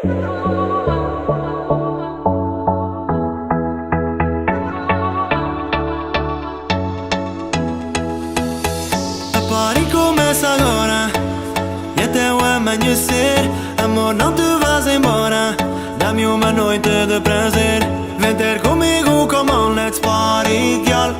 party começa agora e até o amanhecer. Amor, não te vás embora. Dá-me uma noite de prazer. Vem ter comigo, come on, let's party, girl.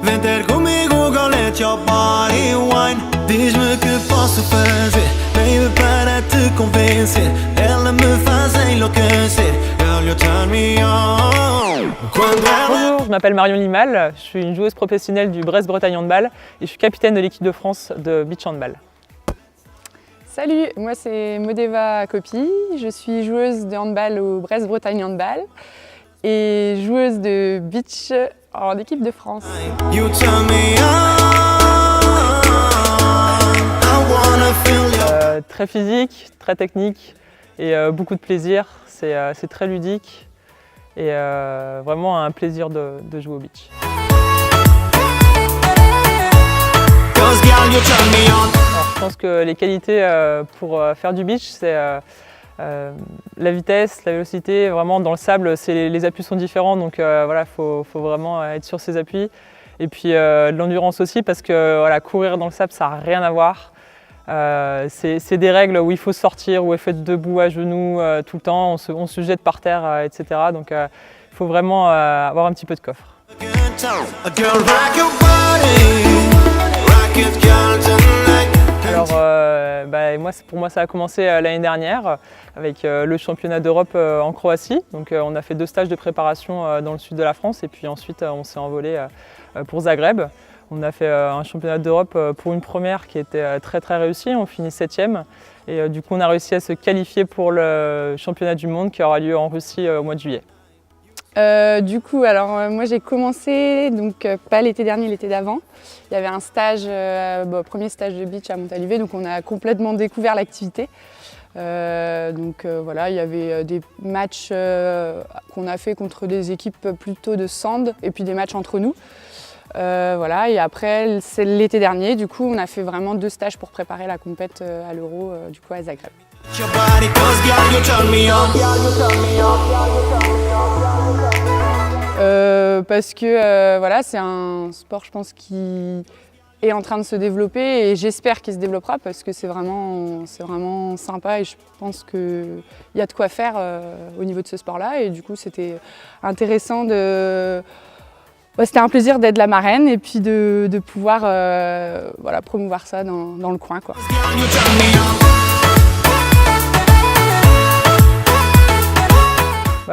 Vem ter comigo, go let your body wine. Diz-me que posso fazer, baby, para te convencer. Ela me faz enlouquecer. Girl, you turn me on. Bonjour, je m'appelle Marion Limal, je suis une joueuse professionnelle du Brest-Bretagne Handball et je suis capitaine de l'équipe de France de beach handball. Salut, moi c'est Modeva Kopi, je suis joueuse de handball au Brest-Bretagne Handball et joueuse de beach en équipe de France. Très physique, très technique et beaucoup de plaisir, c'est très ludique et vraiment un plaisir de jouer au beach. Alors, je pense que les qualités pour faire du beach, c'est la vitesse, la vélocité. Vraiment dans le sable, les appuis sont différents, donc voilà, faut vraiment être sur ses appuis. Et puis de l'endurance aussi, parce que voilà, courir dans le sable, ça n'a rien à voir. C'est des règles où il faut sortir, où il faut être debout à genoux tout le temps, on se jette par terre, etc. Donc il faut vraiment avoir un petit peu de coffre. Alors pour moi ça a commencé l'année dernière avec le championnat d'Europe en Croatie. Donc on a fait 2 stages de préparation dans le sud de la France et puis ensuite on s'est envolé pour Zagreb. On a fait un championnat d'Europe pour une première qui était très réussi, on finit 7e et du coup on a réussi à se qualifier pour le championnat du monde qui aura lieu en Russie au mois de juillet. Moi j'ai commencé, donc pas l'été dernier, l'été d'avant. Il y avait un stage, premier stage de beach à Montalivet, donc on a complètement découvert l'activité. Voilà, il y avait des matchs qu'on a fait contre des équipes plutôt de sand et puis des matchs entre nous. Voilà, et après, c'est l'été dernier, du coup, on a fait vraiment 2 stages pour préparer la compète à l'Euro, du coup, à Zagreb. Parce que voilà, c'est un sport, je pense, qui est en train de se développer et j'espère qu'il se développera parce que c'est vraiment sympa et je pense qu'il y a de quoi faire au niveau de ce sport-là et du coup, c'était intéressant de... C'était un plaisir d'être la marraine et puis de pouvoir voilà, promouvoir ça dans le coin, quoi.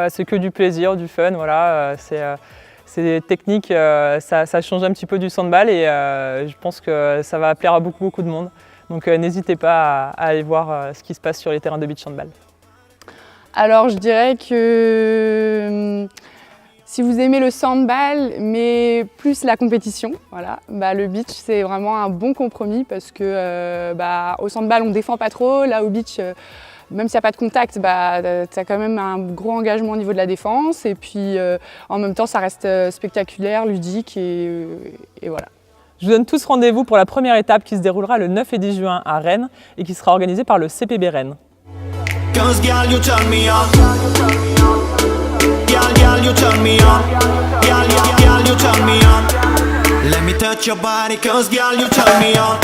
C'est que du plaisir, du fun, voilà. C'est technique, ça change un petit peu du sandball et je pense que ça va plaire à beaucoup de monde. Donc n'hésitez pas à aller voir ce qui se passe sur les terrains de beach handball. Alors je dirais que si vous aimez le sandball, mais plus la compétition, voilà, le beach c'est vraiment un bon compromis parce que au sandball on défend pas trop, là au beach, même s'il n'y a pas de contact, tu as quand même un gros engagement au niveau de la défense et puis en même temps ça reste spectaculaire, ludique et voilà. Je vous donne tous rendez-vous pour la première étape qui se déroulera le 9 et 10 juin à Rennes et qui sera organisée par le CPB Rennes. Girl, you turn me on. Girl, you turn me on. Let me touch your body, 'cause girl, you turn me on.